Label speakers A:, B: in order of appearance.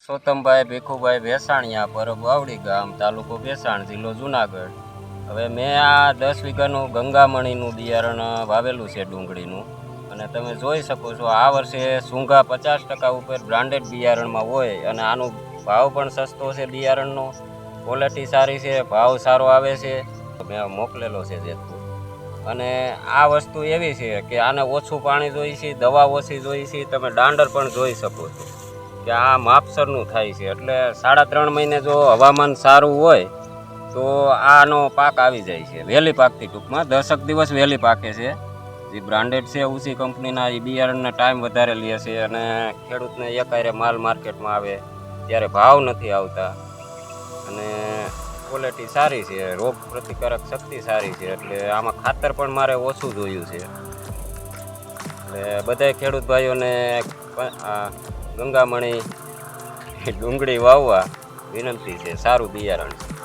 A: સોતમભાઈ ભીખુભાઈ ભેસાણિયા, પરબ વાવડી ગામ, તાલુકો ભેસાણ, જિલ્લો જુનાગઢ. હવે મેં આ 10 વીઘાનું ગંગામણીનું બિયારણ વાવેલું છે ડુંગળીનું, અને તમે જોઈ શકો છો આ વર્ષે સૂંઘા 50% ઉપર બ્રાન્ડેડ બિયારણમાં હોય, અને આનો ભાવ પણ સસ્તો છે, બિયારણનો ક્વોલિટી સારી છે, ભાવ સારો આવે છે. મેં મોકલેલો છે જેતપુર. અને આ વસ્તુ એવી છે કે આને ઓછું પાણી જોઈએ છે, દવા ઓછી જોઈએ છે, તમે દાંડર પણ જોઈ શકો છો કે આ માપસરનું થાય છે. એટલે 3.5 મહિને જો હવામાન સારું હોય તો આનો પાક આવી જાય છે, વહેલી પાકથી, ટૂંકમાં 10 દિવસ વહેલી પાકે છે. જે બ્રાન્ડેડ છે ઉસી કંપનીના એ બિયારણના ટાઈમ વધારે લે છે, અને ખેડૂતને એકાયરે માલ માર્કેટમાં આવે ત્યારે ભાવ નથી આવતા, અને ક્વોલિટી સારી છે, રોગ પ્રતિકારક શક્તિ સારી છે. એટલે આમાં ખાતર પણ મારે ઓછું જોયું છે. એટલે બધા ખેડૂત ભાઈઓને ગંગામણી ડુંગળી વાવવા વિનંતી છે, સારું બિયારણ છે.